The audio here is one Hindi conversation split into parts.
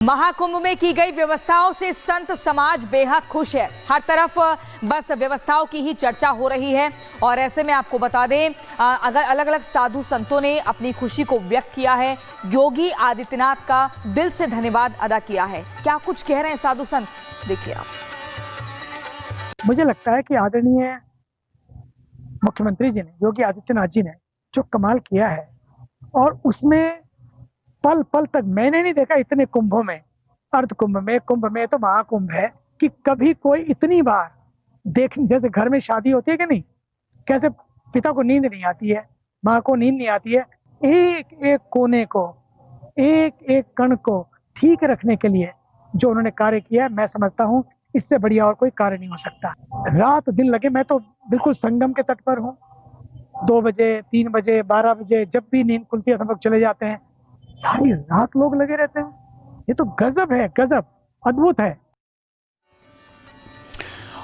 महाकुंभ में की गई व्यवस्थाओं से संत समाज बेहद खुश है। हर तरफ बस व्यवस्थाओं की ही चर्चा हो रही है और ऐसे में आपको बता दें, अगर अलग अलग साधु संतों ने अपनी खुशी को व्यक्त किया है। योगी आदित्यनाथ का दिल से धन्यवाद अदा किया है। क्या कुछ कह रहे हैं साधु संत, देखिए आप। मुझे लगता है कि आदरणीय मुख्यमंत्री जी ने, योगी आदित्यनाथ जी ने जो कमाल किया है, और उसमें पल पल तक मैंने नहीं देखा इतने कुंभों में, अर्ध कुंभ में तो महाकुंभ है, कि कभी कोई इतनी बार देख, जैसे घर में शादी होती है कि नहीं, कैसे पिता को नींद नहीं आती है, माँ को नींद नहीं आती है, एक एक कोने को, एक एक कण को ठीक रखने के लिए जो उन्होंने कार्य किया है, मैं समझता हूँ इससे बढ़िया और कोई कार्य नहीं हो सकता। रात दिन लगे, मैं तो बिल्कुल संगम के तट पर हूँ। 2 बजे, 3 बजे, 12 बजे जब भी नींद खुलती है हम लोग चले जाते हैं, सारी रात लोग लगे रहते हैं। ये तो गजब है, गजब, अद्भुत है।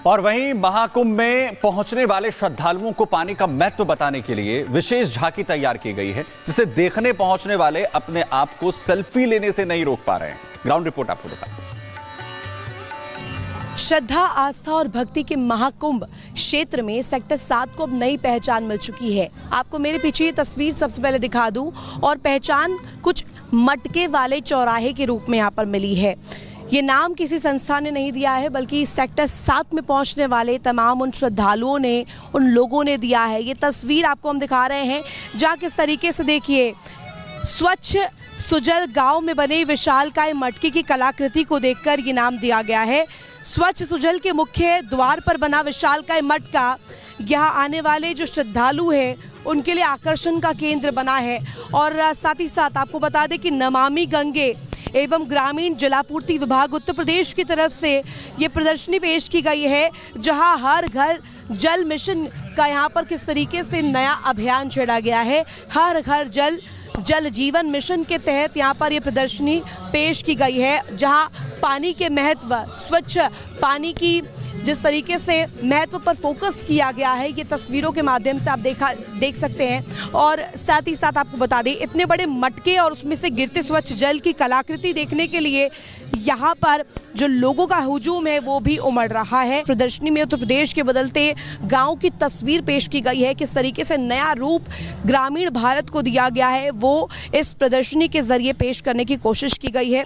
और वहीं महाकुंभ में पहुंचने वाले श्रद्धालुओं को पानी का महत्व बताने के लिए विशेष झांकी तैयार की गई है, जिसे देखने पहुंचने वाले अपने आप को सेल्फी लेने से नहीं रोक पा रहे हैं। ग्राउंड रिपोर्ट आपको बताते हैं। श्रद्धा, आस्था और भक्ति के महाकुंभ क्षेत्र में सेक्टर 7 को अब नई पहचान मिल चुकी है। आपको मेरे पीछे ये तस्वीर सबसे पहले दिखा दूं, और पहचान कुछ मटके वाले चौराहे के रूप में यहाँ पर मिली है। ये नाम किसी संस्था ने नहीं दिया है, बल्कि सेक्टर 7 में पहुंचने वाले तमाम उन श्रद्धालुओं ने, उन लोगों ने दिया है। ये तस्वीर आपको हम दिखा रहे हैं, जहाँ किस तरीके से देखिए स्वच्छ सुजल गांव में बने विशालकाय मटके की कलाकृति को देखकर ये नाम दिया गया है। स्वच्छ सुजल के मुख्य द्वार पर बना विशालकाय मटका यहाँ आने वाले जो श्रद्धालु हैं उनके लिए आकर्षण का केंद्र बना है। और साथ ही साथ आपको बता दें कि नमामि गंगे एवं ग्रामीण जलापूर्ति विभाग उत्तर प्रदेश की तरफ से ये प्रदर्शनी पेश की गई है, जहां हर घर जल मिशन का यहाँ पर किस तरीके से नया अभियान छेड़ा गया है। हर घर जल जीवन मिशन के तहत यहाँ पर ये प्रदर्शनी पेश की गई है, जहाँ पानी के महत्व, स्वच्छ पानी की जिस तरीके से महत्व पर फोकस किया गया है, ये तस्वीरों के माध्यम से आप देख सकते हैं। और साथ ही साथ आपको बता दें, इतने बड़े मटके और उसमें से गिरते स्वच्छ जल की कलाकृति देखने के लिए यहाँ पर जो लोगों का हुजूम है वो भी उमड़ रहा है। प्रदर्शनी में उत्तर प्रदेश के बदलते गाँव की तस्वीर पेश की गई है। किस तरीके से नया रूप ग्रामीण भारत को दिया गया है, वो इस प्रदर्शनी के जरिए पेश करने की कोशिश की गई है।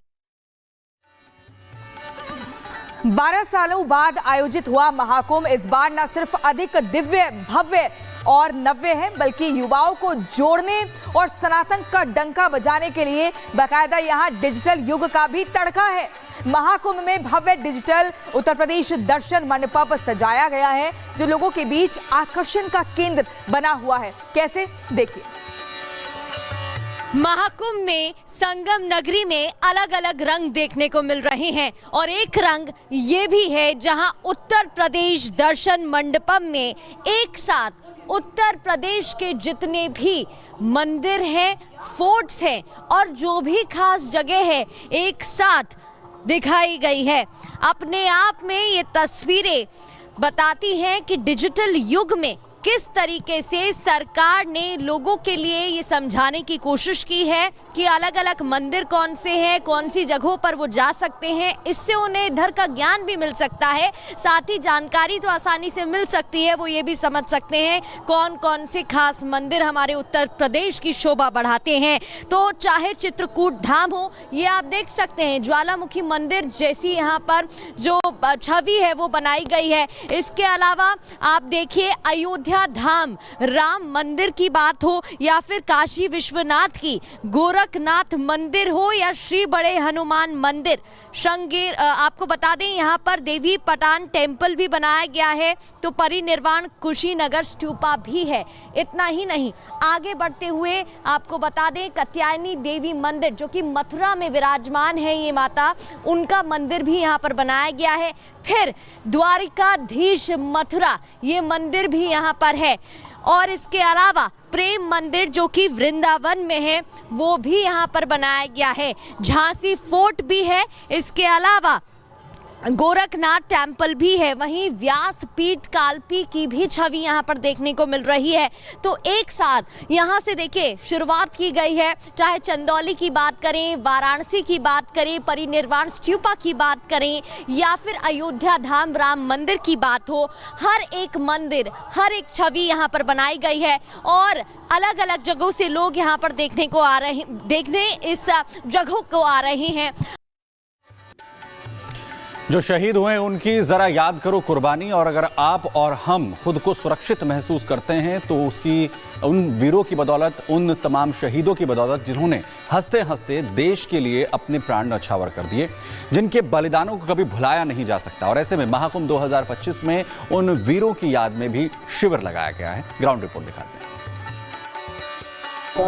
12 सालों बाद आयोजित हुआ महाकुंभ इस बार न सिर्फ अधिक दिव्य, भव्य और नव्य है, बल्कि युवाओं को जोड़ने और सनातन का डंका बजाने के लिए बाकायदा यहाँ डिजिटल युग का भी तड़का है। महाकुंभ में भव्य डिजिटल उत्तर प्रदेश दर्शन मंडप सजाया गया है, जो लोगों के बीच आकर्षण का केंद्र बना हुआ है। कैसे, देखिए। महाकुंभ में संगम नगरी में अलग अलग रंग देखने को मिल रहे हैं, और एक रंग ये भी है जहां उत्तर प्रदेश दर्शन मंडपम में एक साथ उत्तर प्रदेश के जितने भी मंदिर हैं, फोर्ट्स हैं और जो भी खास जगह है, एक साथ दिखाई गई है। अपने आप में ये तस्वीरें बताती हैं कि डिजिटल युग में किस तरीके से सरकार ने लोगों के लिए ये समझाने की कोशिश की है कि अलग अलग मंदिर कौन से हैं, कौन सी जगहों पर वो जा सकते हैं। इससे उन्हें इधर का ज्ञान भी मिल सकता है, साथ ही जानकारी तो आसानी से मिल सकती है। वो ये भी समझ सकते हैं कौन कौन से खास मंदिर हमारे उत्तर प्रदेश की शोभा बढ़ाते हैं। तो चाहे चित्रकूट धाम हो, ये आप देख सकते हैं ज्वालामुखी मंदिर जैसी यहाँ पर जो छवि है वो बनाई गई है। इसके अलावा आप देखिए अयोध्या धाम राम मंदिर की बात हो, या फिर काशी विश्वनाथ की गोरखनाथ मंदिर हो, या श्री बड़े हनुमान मंदिर श्रृंगेर, आपको बता दें यहाँ पर देवी पटान टेम्पल भी बनाया गया है, तो परिनिर्वाण कुशीनगर स्तूपा भी है। इतना ही नहीं, आगे बढ़ते हुए आपको बता दें कात्यायनी देवी मंदिर जो कि मथुरा में विराजमान है, ये माता, उनका मंदिर भी यहाँ पर बनाया गया है। फिर द्वारिकाधीश मथुरा, ये मंदिर भी यहाँ पर है। और इसके अलावा प्रेम मंदिर जो कि वृंदावन में है, वो भी यहाँ पर बनाया गया है। झांसी फोर्ट भी है। इसके अलावा गोरखनाथ टेम्पल भी है, वहीं व्यासपीठ कालपी की भी छवि यहाँ पर देखने को मिल रही है। तो एक साथ यहाँ से देखिए शुरुआत की गई है, चाहे चंदौली की बात करें, वाराणसी की बात करें, परिनिर्वाण स्तूपा की बात करें या फिर अयोध्या धाम राम मंदिर की बात हो, हर एक मंदिर, हर एक छवि यहाँ पर बनाई गई है और अलग अलग जगहों से लोग यहाँ पर देखने इस जगहों को आ रहे हैं। जो शहीद हुए उनकी जरा याद करो कुर्बानी, और अगर आप और हम खुद को सुरक्षित महसूस करते हैं तो उसकी उन वीरों की बदौलत, उन तमाम शहीदों की बदौलत जिन्होंने हंसते हंसते देश के लिए अपने प्राण न्यौछावर कर दिए, जिनके बलिदानों को कभी भुलाया नहीं जा सकता। और ऐसे में महाकुंभ 2025 में उन वीरों की याद में भी शिविर लगाया गया है। ग्राउंड रिपोर्ट दिखाते हैं।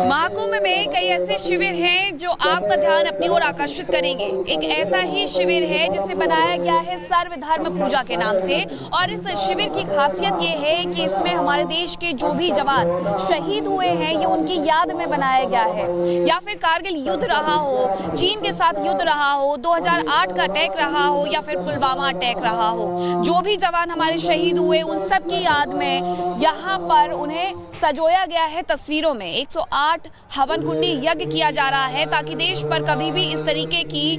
महाकुंभ में कई ऐसे शिविर हैं जो आपका ध्यान अपनी ओर आकर्षित करेंगे। एक ऐसा ही शिविर है जिसे बनाया गया है सर्वधर्म पूजा के नाम से, और इस शिविर की खासियत ये है कि इसमें हमारे देश के जो भी जवान शहीद हुए हैं ये उनकी याद में बनाया गया है। या फिर कारगिल युद्ध रहा हो, चीन के साथ युद्ध रहा हो, 2008 का अटैक रहा हो या फिर पुलवामा अटैक रहा हो, जो भी जवान हमारे शहीद हुए उन सब की याद में यहाँ पर उन्हें सजोया गया है तस्वीरों में। 108 हवन कुंडी यज्ञ किया जा रहा है ताकि देश पर कभी भी इस तरीके की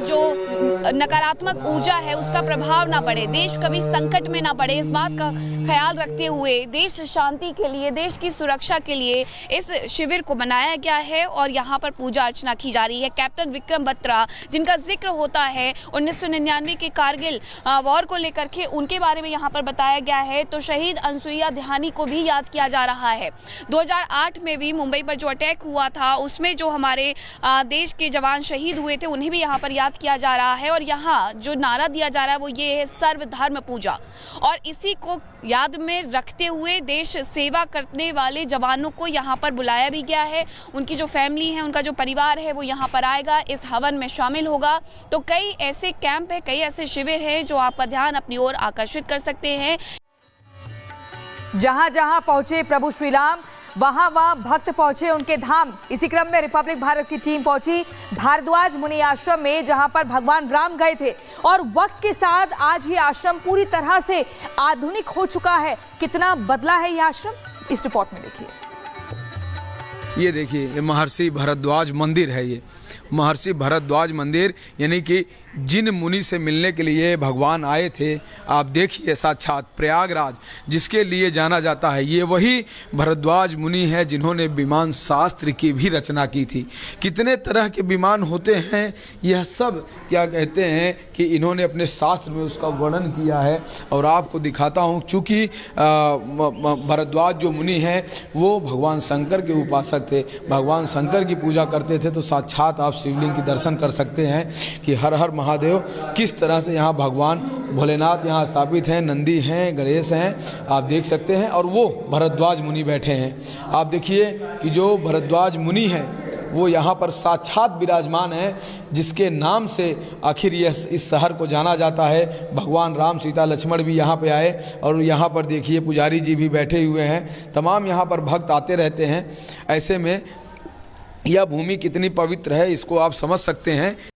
जो नकारात्मक ऊर्जा है उसका प्रभाव ना पड़े, देश कभी संकट में ना पड़े। इस बात का ख्याल रखते हुए देश शांति के लिए, देश की सुरक्षा के लिए इस शिविर को बनाया गया है और यहाँ पर पूजा अर्चना की जा रही है। कैप्टन विक्रम बत्रा जिनका जिक्र होता है 1999 के कारगिल वॉर को लेकर के, उनके बारे में यहाँ पर बताया गया है। तो शहीद अनसुईया ध्यानी को भी याद किया जा रहा है। 2008 में भी मुंबई पर जो अटैक हुआ था उसमें जो हमारे देश के जवान शहीद हुए थे उन्हें भी यहाँ पर याद किया जा रहा है। और यहाँ जो नारा दिया जा रहा है वो ये है सर्वधर्म पूजा, और इसी को याद में रखते हुए देश सेवा करने वाले जवानों को यहाँ पर बुलाया भी गया है। उनकी जो फैमिली है, उनका जो परिवार है वो यहाँ पर आएगा, इस हवन में शामिल होगा। तो कई ऐसे कैंप है, कई ऐसे शिविर है जो आपका ध्यान अपनी ओर आकर्षित कर सकते हैं। जहां जहां पहुंचे प्रभु श्री राम, वहां वहां भक्त पहुंचे उनके धाम। इसी क्रम में रिपब्लिक भारत की टीम पहुंची भारद्वाज मुनि आश्रम में, जहां पर भगवान राम गए थे। और वक्त के साथ आज ये आश्रम पूरी तरह से आधुनिक हो चुका है। कितना बदला है ये आश्रम, इस रिपोर्ट में देखिए। ये देखिए, ये महर्षि भरद्वाज मंदिर है। ये महर्षि भरद्वाज मंदिर यानी कि जिन मुनि से मिलने के लिए भगवान आए थे, आप देखिए साक्षात प्रयागराज जिसके लिए जाना जाता है, ये वही भरद्वाज मुनि है जिन्होंने विमान शास्त्र की भी रचना की थी। कितने तरह के विमान होते हैं, यह सब क्या कहते हैं कि इन्होंने अपने शास्त्र में उसका वर्णन किया है। और आपको दिखाता हूँ, चूँकि भरद्वाज जो मुनि हैं वो भगवान शंकर के उपासक थे, भगवान शंकर की पूजा करते थे। तो साक्षात आप शिवलिंग की दर्शन कर सकते हैं कि हर हर महादेव किस तरह से यहाँ भगवान भोलेनाथ यहाँ स्थापित हैं, नंदी हैं, गणेश हैं, आप देख सकते हैं। और वो भरद्वाज मुनि बैठे हैं। आप देखिए कि जो भरद्वाज मुनि हैं वो यहाँ पर साक्षात विराजमान है, जिसके नाम से आखिर यह इस शहर को जाना जाता है। भगवान राम, सीता, लक्ष्मण भी यहाँ पे आए। और यहाँ पर देखिए पुजारी जी भी बैठे हुए हैं, तमाम यहाँ पर भक्त आते रहते हैं। ऐसे में यह भूमि कितनी पवित्र है इसको आप समझ सकते हैं।